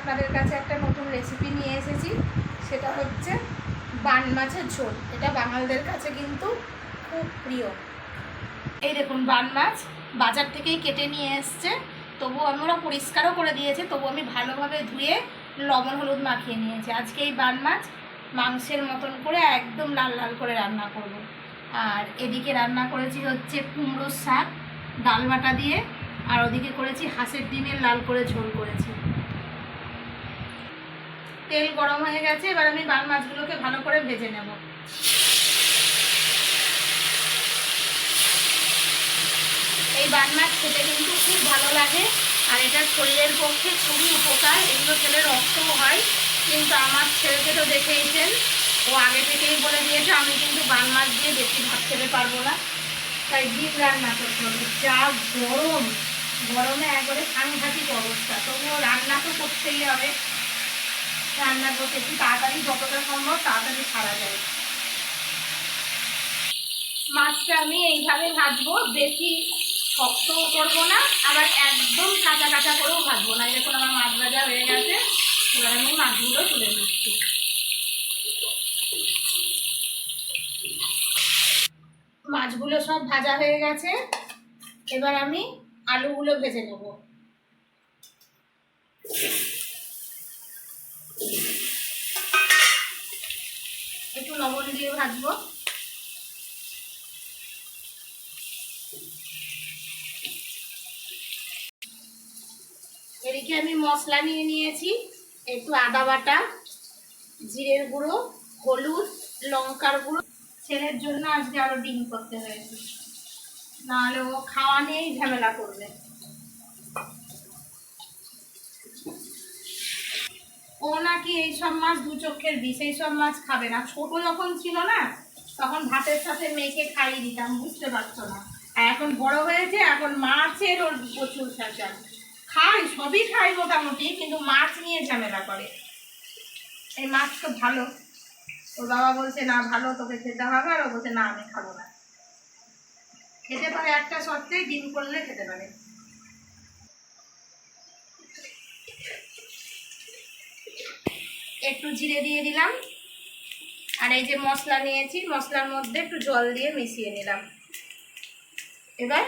আপনাদের কাছে একটা নতুন রেসিপি নিয়ে এসেছি। সেটা হচ্ছে বান মাছের ঝোল। এটা বাঙালদের কাছে কিন্তু খুব প্রিয়। এই দেখুন, বান মাছ বাজার থেকেই কেটে নিয়ে এসছে, তবু আমরা পরিষ্কারও করে দিয়েছে, তবু আমি ভালোভাবে ধুয়ে লবণ হলুদ মাখিয়ে নিয়েছি। আজকে এই বান মাছ মাংসের মতন করে একদম লাল লাল করে রান্না করব। আর এদিকে রান্না করেছি হচ্ছে কুমড়োর শাক ডাল বাটা দিয়ে, আর ওদিকে করেছি হাঁসের ডিমের লাল করে ঝোল করেছি। তেল গরম হয়ে গেছে, এবার আমি বান মাছগুলোকে ভালো করে ভেজে নেব। এই বান মাছ খেতে কিন্তু খুব ভালো লাগে, আর এটা শরীরের পক্ষে খুবই উপকার। এগুলো খেলে রক্তও হয়। কিন্তু আমার ছেলেকে তো দেখেইছেন, ও আগে থেকেই বলে দিয়েছে আমি কিন্তু বান মাছ দিয়ে বেশি ভাত খেতে পারবো না, তাই ডিম রান্না করতে হবে। যা গরম, গরমে একবারে সাংঘাতিক অবস্থা, তবুও রান্না তো করতেই হবে। রান্না করতে একটু তাড়াতাড়ি, যতটা সম্ভব তাড়াতাড়ি ছাড়া যায়। মাছটা আমি এইভাবে ভাজবো, বেশি শক্তও করবো না, আবার একদম কাঁচা কাঁচা করেও ভাজবো না। দেখুন আমার মাছ ভাজা হয়ে গেছে, এবার আমি মাছগুলো তুলে নিচ্ছি। মাছগুলো সব ভাজা হয়ে গেছে, এবার আমি আলুগুলো ভেজে নেব। একটু লবণ দিয়ে ভাজবো। এদিকে আমি মশলা নিয়ে নিয়েছি, একটু আদা বাটা, জিরের গুঁড়ো, হলুদ, লঙ্কার গুঁড়ো। ছেলের জন্য আজকে আরো ডিম করতে হয়েছে, নাহলে ও খাওয়া নিয়েই ঝামেলা করবে। ও নাকি এইসব মাছ দু চোখের বিষ, এইসব মাছ খাবে না। ছোট যখন ছিল না, তখন ভাতের সাথে মেখে খাইয়ে দিতাম, বুঝতে পারতো না। আর এখন বড় হয়েছে, এখন মাছের ওর প্রচুর খেঁচা। খাই, সবই খাই মোটামুটি, কিন্তু মাছ নিয়ে ঝামেলা করে। এই মাছ তো ভালো, ওর বাবা বলছে না ভালো, তোকে খেতে হবে, আর ও বলছে না আমি খাবো না। খেতে পারে একটা শর্তেই, ডিম করলে খেতে পারে। একটু জিরে দিয়ে দিলাম, আর এই যে মশলা নিয়েছি, মশলার মধ্যে একটু জল দিয়ে মিশিয়ে নিলাম। এবার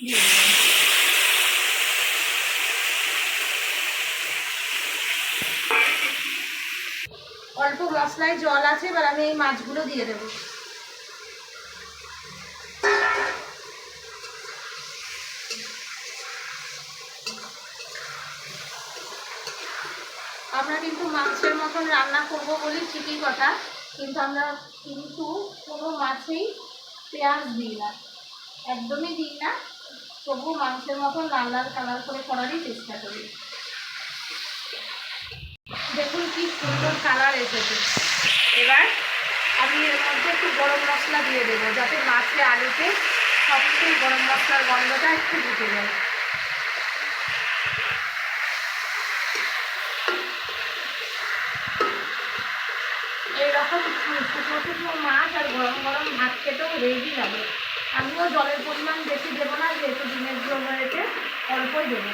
দিয়ে দিলাম। অল্প মশলায় জল আছে, এবার আমি এই মাছগুলো দিয়ে দেবো। আমরা কিন্তু মাছের মতন রান্না করব বলি ঠিকই কথা, কিন্তু আমরা কিন্তু কোনো মাছেই পেঁয়াজ দিই না, একদমই দিই না। তবু মাংসের মতন লাল লাল কালার করে করারই চেষ্টা করি। দেখুন কি সুন্দর কালার এসেছে। এবার আমি এর মধ্যে একটু গরম মশলা দিয়ে দেবো, যাতে মাছে আলুতে সবসময় গরম মশলার গন্ধটা একটু ঢুকে যায়। এইরকম শুকনো শুকনো মাছ আর গরম গরম ভাত খেতেও রেডি লাগে। আমিও জলের পরিমাণ বেশি দেবো না, যেহেতু ডিমের ঝোল হয়েছে, অল্পই দেবো।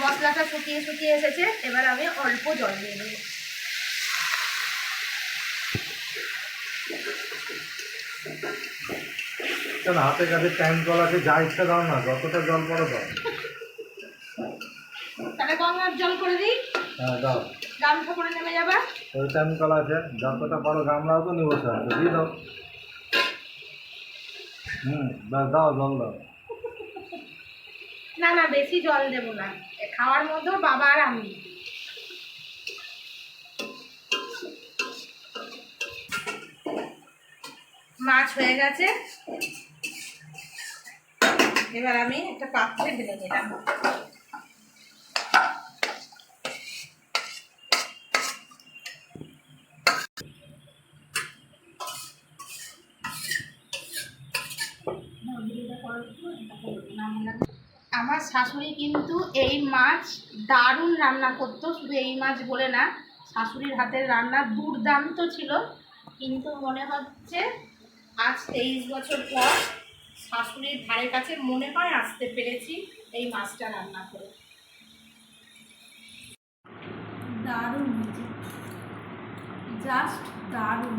মশলাটা শুকিয়ে শুকিয়ে এসেছে, এবার আমি অল্প জল দিয়ে দেবো। হাতে কাছে টাইম কল আছে, যা ইচ্ছা দাও না, যতটা জল পড়ো দাও। তাহলে গঙ্গার জল করে দিই। হ্যাঁ দাও, গামছা করে নেমে যাবা। ওই টাইম কল আছে, যতটা পারো গামলাও তো নিবো, স্যার দিয়ে দাও। ব্যাস দাও, জল দাও। না না, বেশি জল দেবো না, খাওয়ার মধ্যেও বাবা আর আমি। মাছ হয়ে গেছে, এবার আমি একটা পাত্রে ঢেলে নিলাম। আমার শাশুড়ি কিন্তু এই মাছ দারুণ রান্না করতো, শুধু এই মাছ বলে না, শাশুড়ির হাতের রান্না দুর্দান্ত ছিল। কিন্তু মনে হচ্ছে আজ 23 বছর পর শাশুড়ির ধারে কাছে মনে হয় আসতে পেরেছি এই মাছটা রান্না করে। দারুণ হয়েছে, জাস্ট দারুণ।